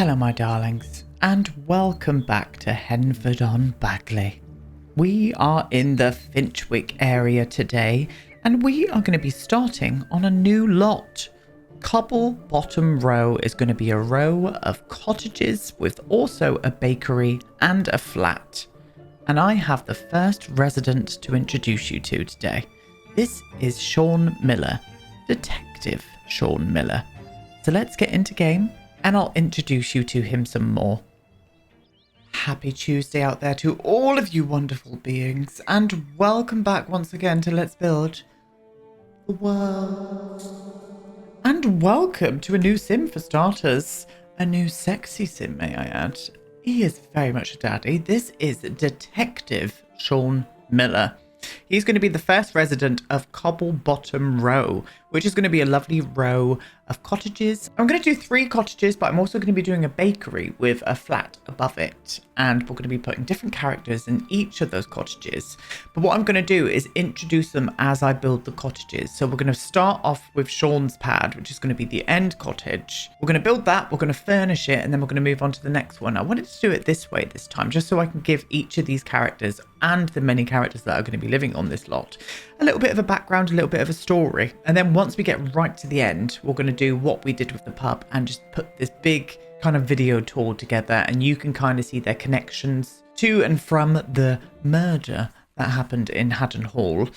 Hello my darlings, and welcome back to Henford-on-Bagley. We are in the Finchwick area today, and we are going to be starting on a new lot. Cobblebottom Row is going to be a row of cottages with also a bakery and a flat. And I have the first resident to introduce you to today. This is Shaun Miller, Detective Shaun Miller. So let's get into game and I'll introduce you to him some more. Happy Tuesday out there to all of you wonderful beings, and welcome back once again to Let's Build the World. And welcome to a new sim for starters. A new sexy sim, may I add. He is very much a daddy. This is Detective Shaun Miller. He's going to be the first resident of Cobblebottom Row, which is going to be a lovely row of cottages. I'm going to do 3 cottages, but I'm also going to be doing a bakery with a flat above it. And we're going to be putting different characters in each of those cottages. But what I'm going to do is introduce them as I build the cottages. So we're going to start off with Shaun's pad, which is going to be the end cottage. We're going to build that, we're going to furnish it, and then we're going to move on to the next one. I wanted to do it this way this time, just so I can give each of these characters and the many characters that are going to be living on this lot a little bit of a background, a little bit of a story. And then once we get right to the end, we're going to do what we did with the pub and just put this big kind of video tour together, and you can kind of see their connections to and from the murder that happened in Haddon Hall.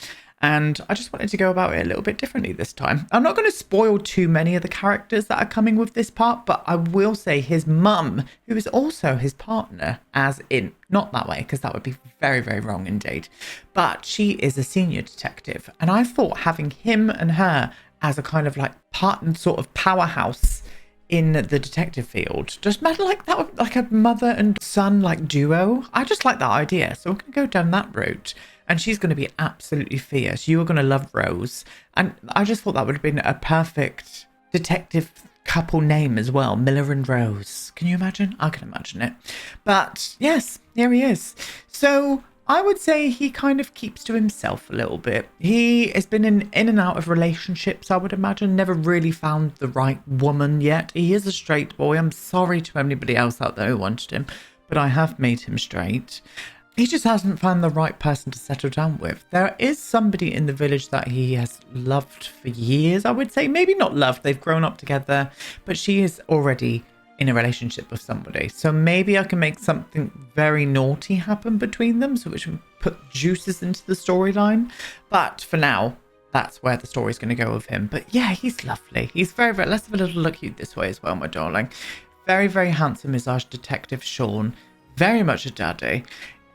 And I just wanted to go about it a little bit differently this time. I'm not going to spoil too many of the characters that are coming with this part, but I will say his mum, who is also his partner, as in, not that way, because that would be very, very wrong indeed. But she is a senior detective. And I thought having him and her as a kind of like part and sort of powerhouse in the detective field just matter like that, would like a mother and son like duo. I just like that idea. So we're going to go down that route. And she's going to be absolutely fierce. You are going to love Rose. And I just thought that would have been a perfect detective couple name as well. Miller and Rose. Can you imagine? I can imagine it. But yes, here he is. So I would say he kind of keeps to himself a little bit. He has been in and out of relationships, I would imagine. Never really found the right woman yet. He is a straight boy. I'm sorry to anybody else out there who wanted him, but I have made him straight. He just hasn't found the right person to settle down with. There is somebody in the village that he has loved for years, I would say. Maybe not loved, they've grown up together, but she is already in a relationship with somebody. So maybe I can make something very naughty happen between them, so which would put juices into the storyline. But for now, that's where the story's going to go with him. But yeah, he's lovely. He's very, very... Let's have a little look at you this way as well, my darling. Very, very handsome is our Detective Shaun. Very much a daddy.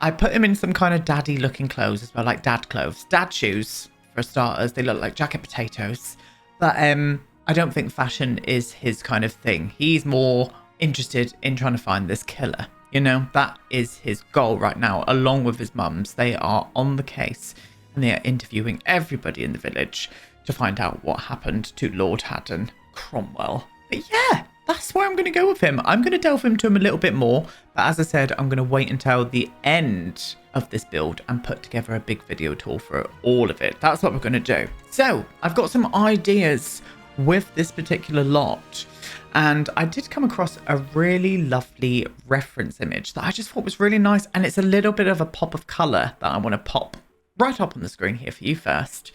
I put him in some kind of daddy looking clothes as well, like dad clothes. Dad shoes, for starters. They look like jacket potatoes. But I don't think fashion is his kind of thing. He's more interested in trying to find this killer. You know, that is his goal right now, along with his mums. They are on the case and they are interviewing everybody in the village to find out what happened to Lord Haddon Cromwell. But yeah, that's where I'm going to go with him. I'm going to delve into him a little bit more. But as I said, I'm going to wait until the end of this build and put together a big video tour for all of it. That's what we're going to do. So I've got some ideas with this particular lot. And I did come across a really lovely reference image that I just thought was really nice. And it's a little bit of a pop of colour that I want to pop right up on the screen here for you first.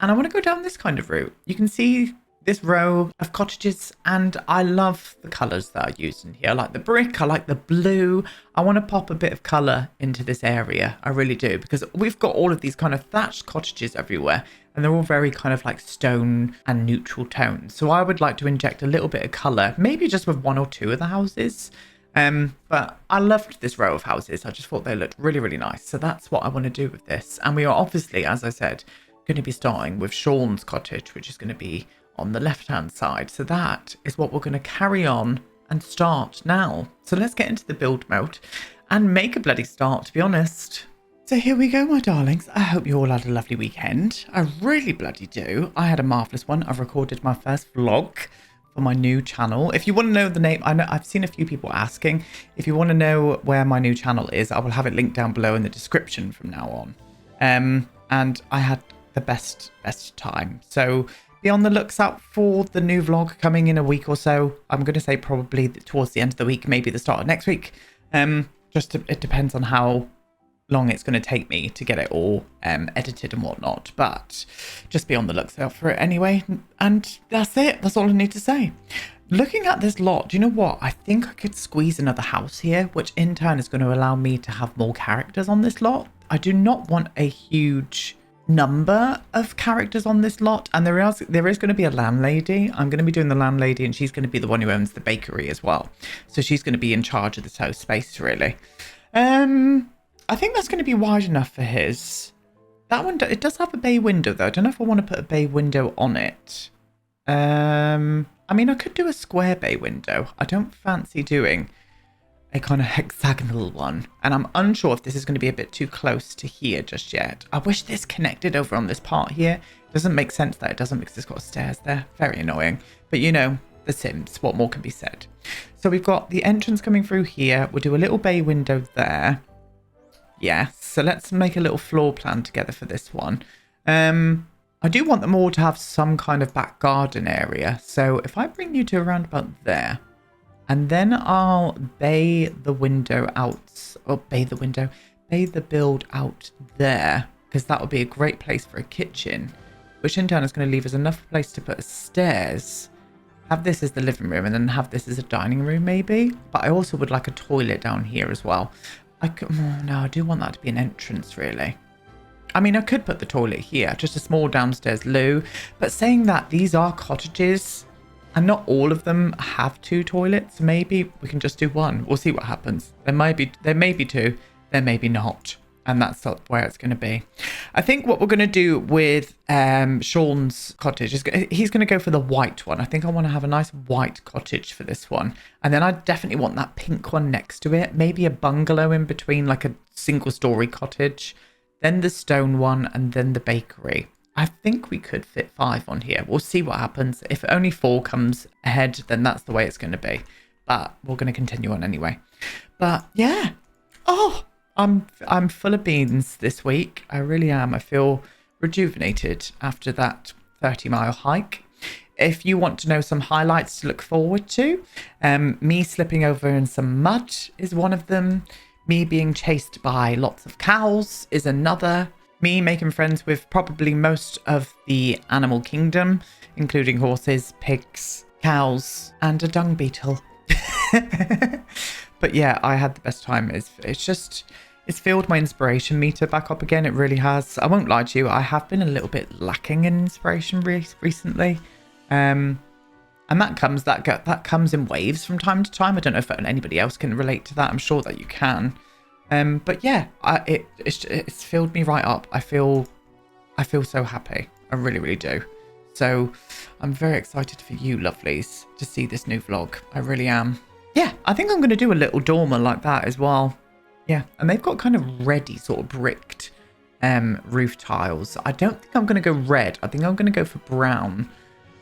And I want to go down this kind of route. You can see this row of cottages, and I love the colours that are used in here. I like the brick, I like the blue. I want to pop a bit of colour into this area. I really do, because we've got all of these kind of thatched cottages everywhere, and they're all very kind of like stone and neutral tones. So I would like to inject a little bit of colour, maybe just with 1 or 2 of the houses. But I loved this row of houses. I just thought they looked really, really nice. So that's what I want to do with this. And we are obviously, as I said, going to be starting with Shaun's cottage, which is going to be on the left hand side. So that is what we're going to carry on and start now. So let's get into the build mode and make a bloody start, to be honest. So here we go, my darlings. I hope you all had a lovely weekend. I really bloody do. I had a marvellous one. I've recorded my first vlog for my new channel. If you want to know the name, I know I've seen a few people asking. If you want to know where my new channel is, I will have it linked down below in the description from now on. And I had the best time. So be on the looks out for the new vlog coming in a week or so. I'm going to say probably towards the end of the week, maybe the start of next week. It depends on how long it's going to take me to get it all edited and whatnot, but just be on the looks out for it anyway. And that's it. That's all I need to say. Looking at this lot, do you know what? I think I could squeeze another house here, which in turn is going to allow me to have more characters on this lot. I do not want a huge number of characters on this lot, and there is going to be a landlady. I'm going to be doing the landlady, and she's going to be the one who owns the bakery as well. So she's going to be in charge of this whole space, really. I think that's going to be wide enough for his. That one, it does have a bay window though. I don't know if I want to put a bay window on it. I mean, I could do a square bay window. I don't fancy doing a kind of hexagonal one. And I'm unsure if this is going to be a bit too close to here just yet. I wish this connected over on this part here. It doesn't make sense that it doesn't because it's got stairs there. Very annoying. But you know, The Sims, what more can be said? So we've got the entrance coming through here. We'll do a little bay window there. Yes, so let's make a little floor plan together for this one. I do want them all to have some kind of back garden area. So if I bring you to around about there, and then I'll bay the window out, or bay the build out there, because that would be a great place for a kitchen, which in turn is going to leave us enough place to put stairs. Have this as the living room, and then have this as a dining room maybe. But I also would like a toilet down here as well. No, I do want that to be an entrance, really. I mean, I could put the toilet here, just a small downstairs loo. But saying that, these are cottages, and not all of them have 2 toilets. Maybe we can just do one. We'll see what happens. There may be 2, there may be not. And that's where it's going to be. I think what we're going to do with Shaun's cottage is he's going to go for the white one. I think I want to have a nice white cottage for this one. And then I definitely want that pink one next to it. Maybe a bungalow in between, like a single story cottage. Then the stone one, and then the bakery. I think we could fit 5 on here. We'll see what happens. If only 4 comes ahead, then that's the way it's going to be. But we're going to continue on anyway. But yeah. Oh, I'm full of beans this week. I really am. I feel rejuvenated after that 30-mile hike. If you want to know some highlights to look forward to, me slipping over in some mud is one of them. Me being chased by lots of cows is another. Me making friends with probably most of the animal kingdom, including horses, pigs, cows, and a dung beetle. But yeah, I had the best time. It's filled my inspiration meter back up again. It really has. I won't lie to you. I have been a little bit lacking in inspiration recently. And that comes in waves from time to time. I don't know if anybody else can relate to that. I'm sure that you can. But yeah, it's filled me right up. I feel so happy. I really, really do. So I'm very excited for you lovelies to see this new vlog. I really am. Yeah, I think I'm going to do a little dormer like that as well. Yeah, and they've got kind of reddy sort of bricked roof tiles. I don't think I'm going to go red. I think I'm going to go for brown.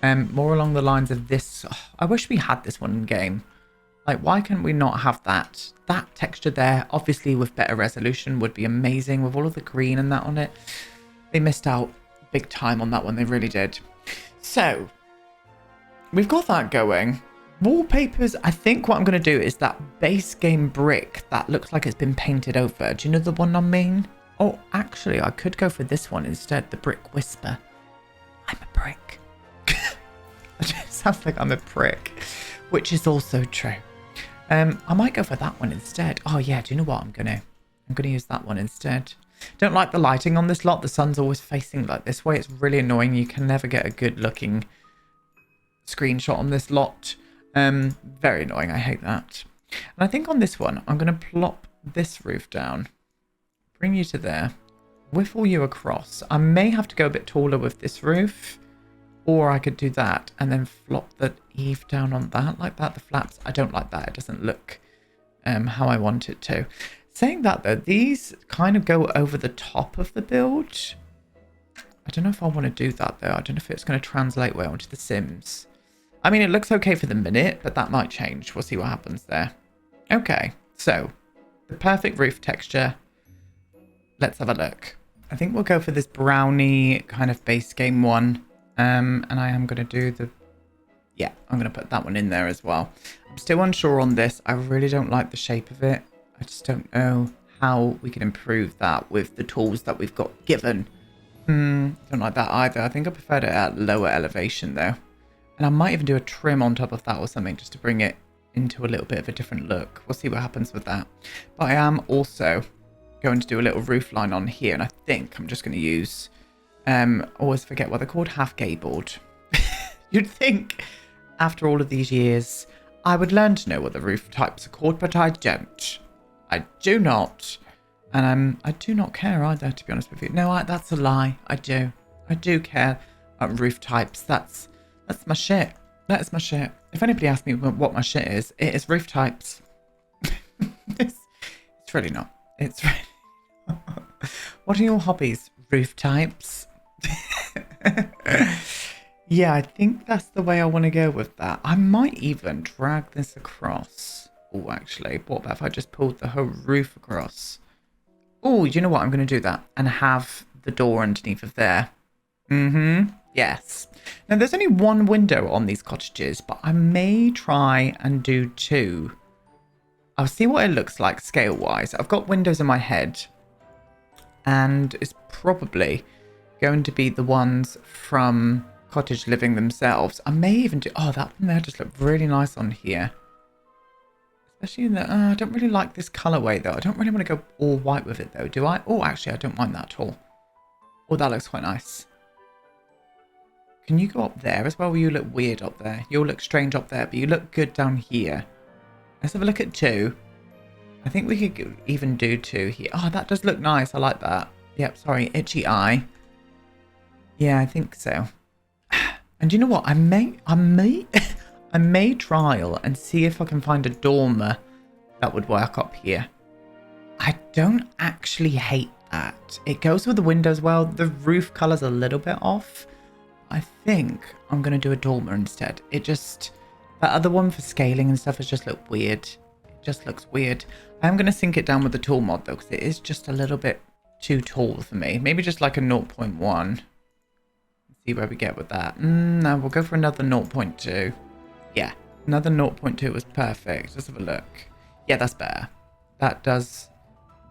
More along the lines of this. Oh, I wish we had this one in game. Like, why can we not have that? That texture there, obviously with better resolution, would be amazing with all of the green and that on it. They missed out big time on that one. They really did. So, we've got that going. Wallpapers, I think what I'm going to do is that base game brick that looks like it's been painted over. Do you know the one I mean? Oh, actually, I could go for this one instead, the Brick Whisper. I'm a prick. It sounds like I'm a prick, which is also true. I might go for that one instead. Oh yeah, do you know what I'm gonna use that one instead. Don't like the lighting on this lot. The sun's always facing like this way. It's really annoying. You can never get a good looking screenshot on this lot. Very annoying. I hate that. And I think on this one, I'm going to plop this roof down, bring you to there, whiffle you across. I may have to go a bit taller with this roof, or I could do that and then flop the eave down on that like that. The flaps, I don't like that. It doesn't look how I want it to. Saying that though, these kind of go over the top of the build. I don't know if I want to do that though. I don't know if it's going to translate well into The Sims. I mean, it looks okay for the minute, but that might change. We'll see what happens there. Okay, so the perfect roof texture. Let's have a look. I think we'll go for this brownie kind of base game one. And I am going to do the... Yeah, I'm going to put that one in there as well. I'm still unsure on this. I really don't like the shape of it. I just don't know how we can improve that with the tools that we've got given. Don't like that either. I think I preferred it at lower elevation though. And I might even do a trim on top of that or something just to bring it into a little bit of a different look. We'll see what happens with that. But I am also going to do a little roof line on here. And I think I'm just going to use... always forget what they're called. Half-gabled. You'd think after all of these years I would learn to know what the roof types are called, but I don't. I do not. And I do not care either, to be honest with you. No, that's a lie. I do. I do care about roof types. That's my shit. That is my shit. If anybody asks me what my shit is, it is roof types. It's really not. It's really not. What are your hobbies? Roof types? Yeah, I think that's the way I want to go with that. I might even drag this across. Oh, actually, what about if I just pulled the whole roof across? Oh, you know what? I'm going to do that and have the door underneath of there. Yes. Now, there's only one window on these cottages, but I may try and do two. I'll see what it looks like scale-wise. I've got windows in my head, and it's probably going to be the ones from cottage living themselves. I may even do... Oh, that one there just looked really nice on here. Especially in the... I don't really like this colourway, though. I don't really want to go all white with it, though, do I? Oh, actually, I don't mind that at all. Oh, that looks quite nice. Can you go up there as well? You look weird up there. You'll look strange up there, but you look good down here. Let's have a look at two. I think we could even do two here. Oh, that does look nice. I like that. Yep, sorry. Itchy eye. Yeah, I think so. And you know what? I may trial and see if I can find a dormer that would work up here. I don't actually hate that. It goes with the windows well. The roof colour's a little bit off. I think I'm going to do a dormer instead. It just... That other one for scaling and stuff has just looked weird. It just looks weird. I am going to sync it down with the tool mod though, because it is just a little bit too tall for me. Maybe just like a 0.1. See where we get with that. No, we'll go for another 0.2. Yeah, another 0.2 was perfect. Let's have a look. Yeah, that's better. That does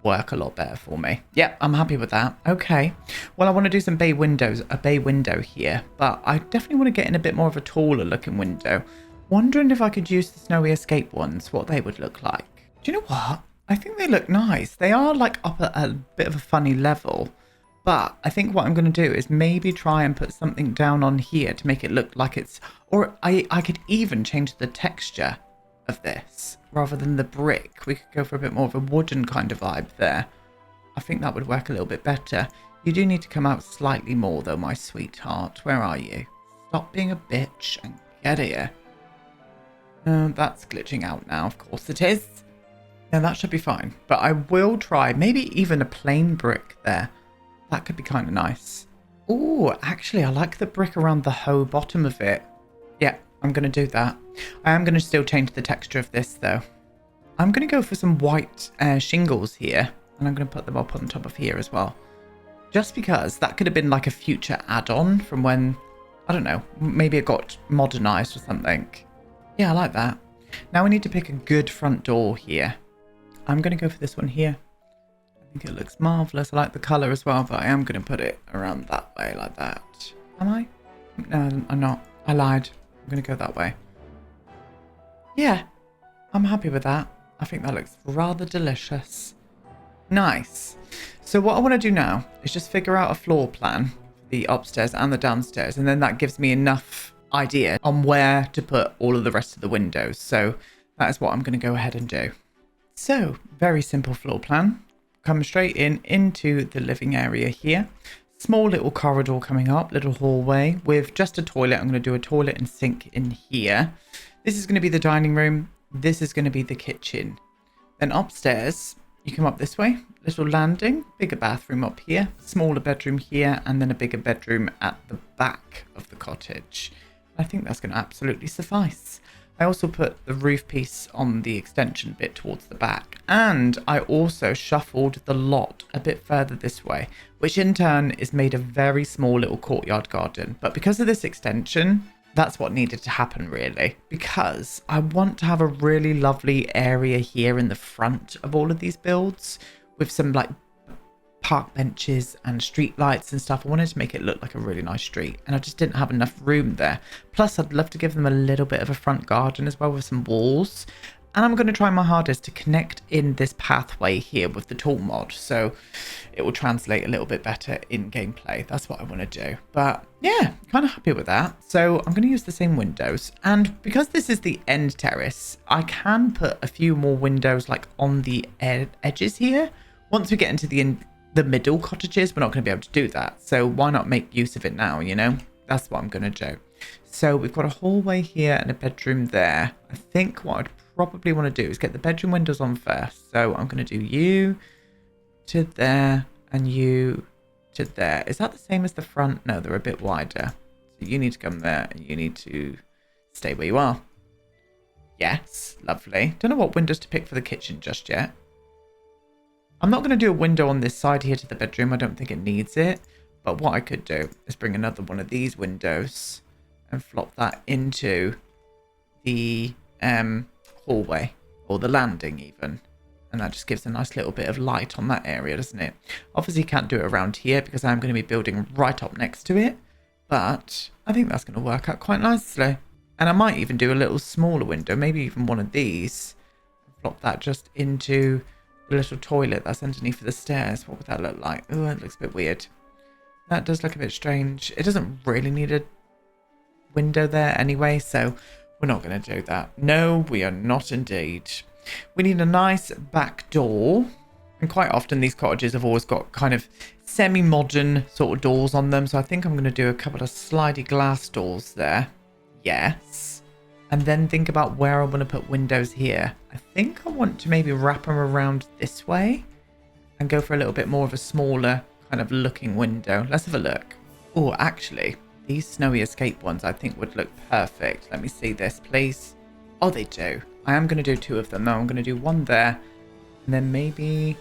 work a lot better for me. Yeah, I'm happy with that. Okay. Well, I want to do some bay windows, a bay window here, but I definitely want to get in a bit more of a taller looking window. Wondering if I could use the snowy escape ones, what they would look like. Do you know what? I think they look nice. They are like up at a bit of a funny level. But I think what I'm going to do is maybe try and put something down on here to make it look like it's... Or I could even change the texture of this rather than the brick. We could go for a bit more of a wooden kind of vibe there. I think that would work a little bit better. You do need to come out slightly more though, my sweetheart. Where are you? Stop being a bitch and get here. That's glitching out now. Of course it is. Yeah, that should be fine. But I will try maybe even a plain brick there. That could be kind of nice. Oh, actually, I like the brick around the whole bottom of it. Yeah, I'm going to do that. I am going to still change the texture of this, though. I'm going to go for some white shingles here. And I'm going to put them up on top of here as well. Just because that could have been like a future add-on from when, I don't know, maybe it got modernized or something. Yeah, I like that. Now we need to pick a good front door here. I'm going to go for this one here. I think it looks marvellous. I like the colour as well, but I am going to put it around that way like that. Am I? No, I'm not. I lied. I'm going to go that way. Yeah, I'm happy with that. I think that looks rather delicious. Nice. So what I want to do now is just figure out a floor plan for the upstairs and the downstairs, and then that gives me enough idea on where to put all of the rest of the windows. So that is what I'm going to go ahead and do. So, very simple floor plan. Come straight into the living area here. Small little corridor coming up, little hallway with just a toilet. I'm going to do a toilet and sink in here. This is going to be the dining room. This is going to be the kitchen. Then upstairs, you come up this way, little landing, bigger bathroom up here, smaller bedroom here, and then a bigger bedroom at the back of the cottage. I think that's going to absolutely suffice. I also put the roof piece on the extension bit towards the back, and I also shuffled the lot a bit further this way, which in turn is made a very small little courtyard garden. But because of this extension, that's what needed to happen really, because I want to have a really lovely area here in the front of all of these builds with some like park benches and street lights and stuff. I wanted to make it look like a really nice street, and I just didn't have enough room there. Plus I'd love to give them a little bit of a front garden as well with some walls, and I'm going to try my hardest to connect in this pathway here with the tool mod, so it will translate a little bit better in gameplay. That's what I want to do. But yeah, kind of happy with that. So I'm going to use the same windows, and because this is the end terrace, I can put a few more windows like on the edges here. Once we get into the middle cottages, we're not going to be able to do that, so why not make use of it now, you know? That's what I'm going to do. So we've got a hallway here and a bedroom there. I think what I'd probably want to do is get the bedroom windows on first. So I'm going to do you to there and you to there. Is that the same as the front? No, they're a bit wider. So you need to come there and you need to stay where you are. Yes, lovely. Don't know what windows to pick for the kitchen just yet. I'm not going to do a window on this side here to the bedroom. I don't think it needs it. But what I could do is bring another one of these windows and flop that into the hallway, or the landing even. And that just gives a nice little bit of light on that area, doesn't it? Obviously you can't do it around here because I'm going to be building right up next to it. But I think that's going to work out quite nicely. And I might even do a little smaller window, maybe even one of these. Flop that just into the little toilet that's underneath the stairs. What would that look like? Oh, it looks a bit weird. That does look a bit strange. It doesn't really need a window there anyway, so we're not going to do that. No, we are not indeed. We need a nice back door. And quite often these cottages have always got kind of semi-modern sort of doors on them. So I think I'm going to do a couple of slidey glass doors there. Yes. And then think about where I want to put windows here. I think I want to maybe wrap them around this way and go for a little bit more of a smaller kind of looking window. Let's have a look. Oh, actually, these snowy escape ones I think would look perfect. Let me see this, please. Oh, they do. I am going to do two of them though. I'm going to do one there and then maybe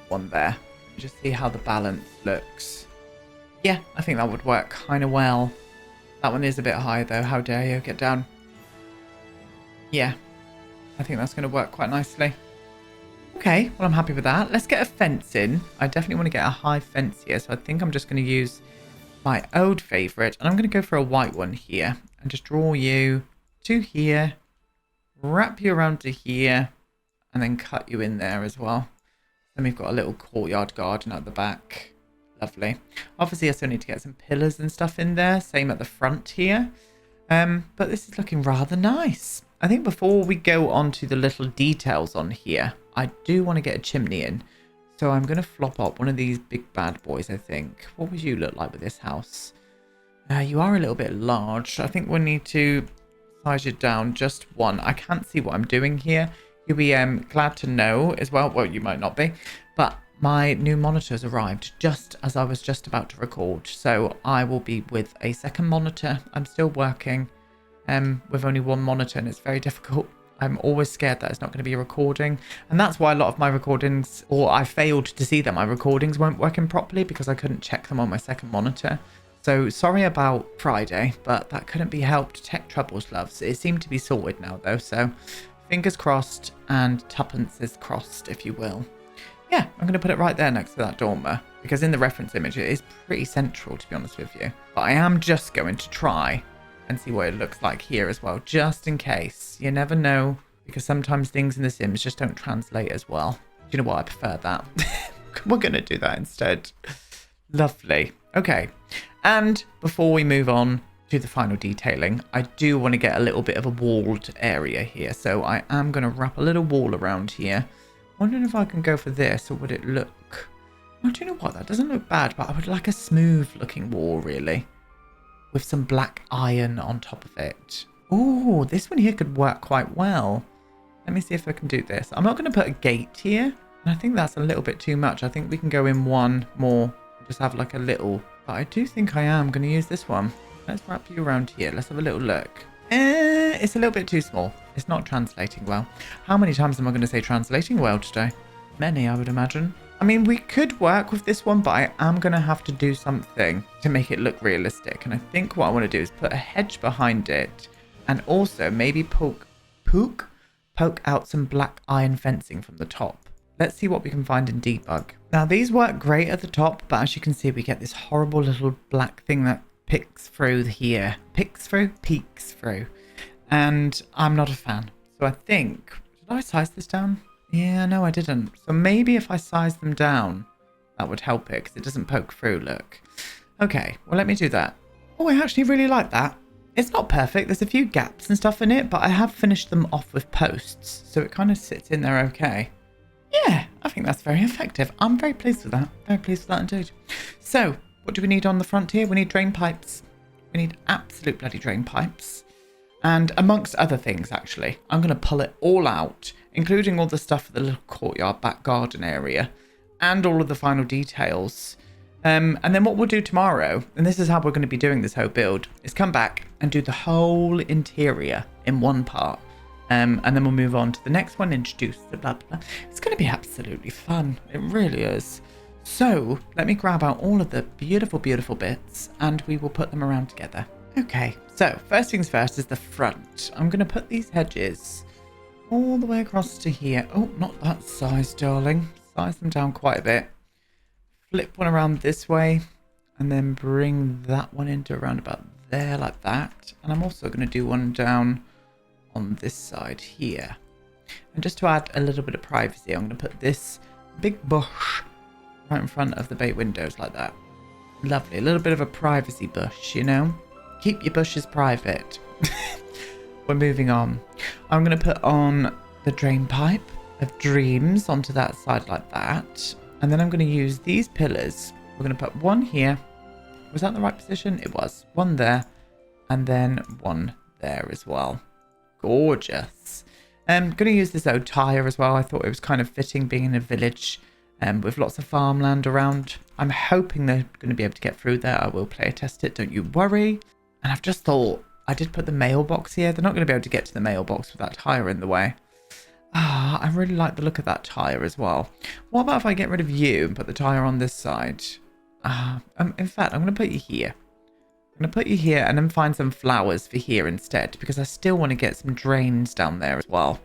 one there. Just see how the balance looks. Yeah, I think that would work kind of well. That one is a bit high though. How dare you? Get down. Yeah, I think that's going to work quite nicely. Okay, well, I'm happy with that. Let's get a fence in. I definitely want to get a high fence here. So I think I'm just going to use my old favourite. And I'm going to go for a white one here. And just draw you to here. Wrap you around to here. And then cut you in there as well. Then we've got a little courtyard garden at the back. Lovely. Obviously, I still need to get some pillars and stuff in there. Same at the front here. But this is looking rather nice. I think before we go on to the little details on here, I do want to get a chimney in. So I'm going to flop up one of these big bad boys, I think. What would you look like with this house? You are a little bit large. I think we'll need to size you down just one. I can't see what I'm doing here. You'll be glad to know as well. Well, you might not be. But my new monitors arrived just as I was just about to record. So I will be with a second monitor. I'm still working with only one monitor and it's very difficult. I'm always scared that it's not going to be recording. And that's why a lot of my recordings, or I failed to see that my recordings weren't working properly because I couldn't check them on my second monitor. So sorry about Friday, but that couldn't be helped. Tech troubles, loves. It seemed to be sorted now though. So fingers crossed and tuppence is crossed, if you will. Yeah, I'm going to put it right there next to that dormer because in the reference image it is pretty central, to be honest with you. But I am just going to try and see what it looks like here as well, just in case. You never know, because sometimes things in the Sims just don't translate as well. Do you know what? I prefer that. We're going to do that instead. Lovely. Okay. And before we move on to the final detailing, I do want to get a little bit of a walled area here. So I am going to wrap a little wall around here. Wondering if I can go for this, or would it look... Oh, do you know what? That doesn't look bad, but I would like a smooth looking wall, really. With some black iron on top of it. Oh, this one here could work quite well. Let me see if I can do this. I'm not going to put a gate here. And I think that's a little bit too much. I think we can go in one more. Just have like a little. But I do think I am going to use this one. Let's wrap you around here. Let's have a little look. It's a little bit too small. It's not translating well. How many times am I going to say translating well today? Many, I would imagine. I mean, we could work with this one, but I am going to have to do something to make it look realistic. And I think what I want to do is put a hedge behind it and also maybe poke out some black iron fencing from the top. Let's see what we can find in debug. Now, these work great at the top, but as you can see, we get this horrible little black thing that peeks through. And I'm not a fan. So I think, did I size this down? Yeah, no, I didn't. So maybe if I size them down, that would help it because it doesn't poke through, look. Okay, well, let me do that. Oh, I actually really like that. It's not perfect. There's a few gaps and stuff in it, but I have finished them off with posts. So it kind of sits in there okay. Yeah, I think that's very effective. I'm very pleased with that. Very pleased with that indeed. So, what do we need on the front here? We need drain pipes. We need absolute bloody drain pipes. And amongst other things, actually, I'm going to pull it all out, including all the stuff for the little courtyard back garden area and all of the final details. And then what we'll do tomorrow, and this is how we're going to be doing this whole build, is come back and do the whole interior in one part. And then we'll move on to the next one, introduce the blah, blah. It's going to be absolutely fun. It really is. So let me grab out all of the beautiful, beautiful bits and we will put them around together. Okay, so first things first is the front. I'm going to put these hedges all the way across to here. Oh, not that size, darling. Size them down quite a bit. Flip one around this way and then bring that one into around about there like that. And I'm also going to do one down on this side here. And just to add a little bit of privacy, I'm going to put this big bush right in front of the bay windows like that. Lovely. A little bit of a privacy bush, you know? Keep your bushes private. We're moving on. I'm going to put on the drain pipe of dreams onto that side like that. And then I'm going to use these pillars. We're going to put one here. Was that in the right position? It was. One there. And then one there as well. Gorgeous. I'm going to use this old tire as well. I thought it was kind of fitting being in a village with lots of farmland around. I'm hoping they're going to be able to get through there. I will play test it. Don't you worry. And I've just thought, I did put the mailbox here. They're not going to be able to get to the mailbox with that tyre in the way. I really like the look of that tyre as well. What about if I get rid of you and put the tyre on this side? In fact, I'm going to put you here. I'm going to put you here and then find some flowers for here instead because I still want to get some drains down there as well.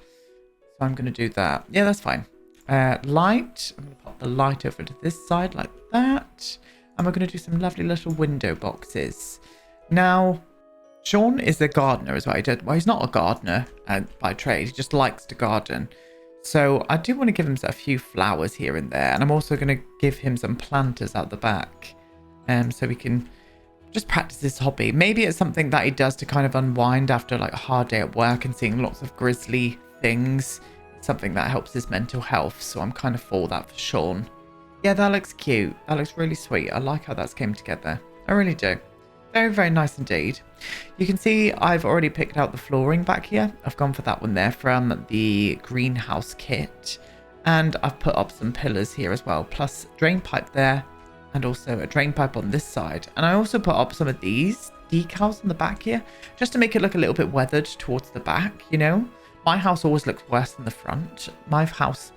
So I'm going to do that. Yeah, that's fine. Light. I'm going to pop the light over to this side like that. And we're going to do some lovely little window boxes. Now, Shaun is a gardener as well. He's not a gardener by trade. He just likes to garden. So I do want to give him a few flowers here and there. And I'm also going to give him some planters out the back. So we can just practice this hobby. Maybe it's something that he does to kind of unwind after like a hard day at work and seeing lots of grisly things. It's something that helps his mental health. So I'm kind of for that for Shaun. Yeah, that looks cute. That looks really sweet. I like how that's came together. I really do. Very, very nice indeed. You can see I've already picked out the flooring back here. I've gone for that one there from the greenhouse kit. And I've put up some pillars here as well. Plus drain pipe there. And also a drain pipe on this side. And I also put up some of these decals on the back here. Just to make it look a little bit weathered towards the back, you know. My house always looks worse than the front. My house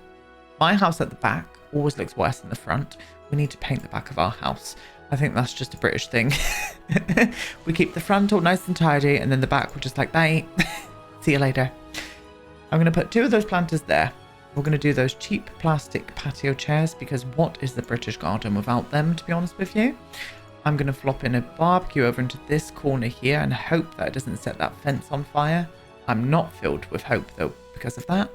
at the back always looks worse than the front. We need to paint the back of our house. I think that's just a British thing. We keep the front all nice and tidy, and then the back we're just like, bye. See you later. I'm going to put 2 of those planters there. We're going to do those cheap plastic patio chairs, because what is the British garden without them, to be honest with you? I'm going to flop in a barbecue over into this corner here and hope that it doesn't set that fence on fire. I'm not filled with hope, though, because of that.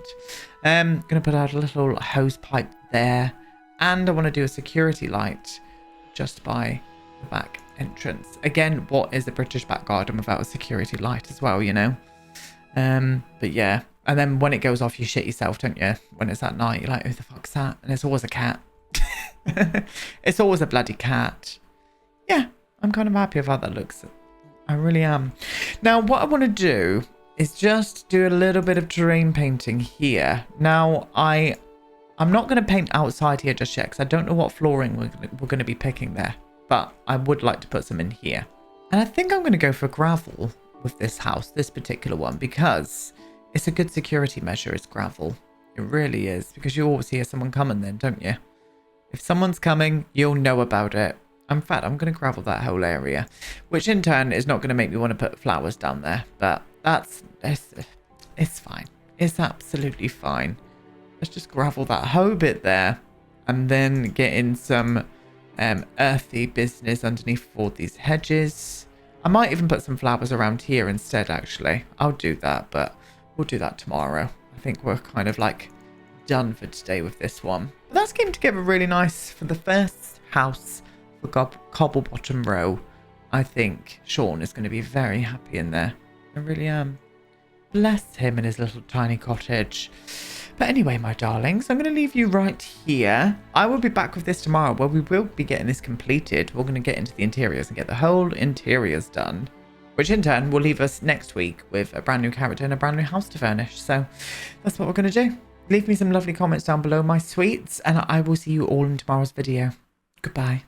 I'm going to put out a little hose pipe there. And I want to do a security light just by the back entrance. Again, what is the British back garden without a security light as well, you know? But yeah. And then when it goes off, you shit yourself, don't you? When it's at night, you're like, who the fuck's that? And it's always a cat. It's always a bloody cat. Yeah, I'm kind of happy with how that looks. I really am. Now, what I want to do is just do a little bit of terrain painting here. Now, I'm not going to paint outside here just yet because I don't know what flooring we're going to be picking there. But I would like to put some in here. And I think I'm going to go for gravel with this house, this particular one, because it's a good security measure. It's gravel. It really is, because you always hear someone coming then, don't you? If someone's coming, you'll know about it. In fact, I'm going to gravel that whole area, which in turn is not going to make me want to put flowers down there. But it's fine. It's absolutely fine. Let's just gravel that whole bit there and then get in some earthy business underneath all these hedges. I might even put some flowers around here instead, actually. I'll do that, but we'll do that tomorrow. I think we're kind of like done for today with this one. But that's came together really nice for the first house for Cobblebottom Row. I think Shaun is going to be very happy in there. I really am. Bless him and his little tiny cottage. But anyway, my darlings, I'm going to leave you right here. I will be back with this tomorrow where we will be getting this completed. We're going to get into the interiors and get the whole interiors done, which in turn will leave us next week with a brand new character and a brand new house to furnish. So that's what we're going to do. Leave me some lovely comments down below, my sweets, and I will see you all in tomorrow's video. Goodbye.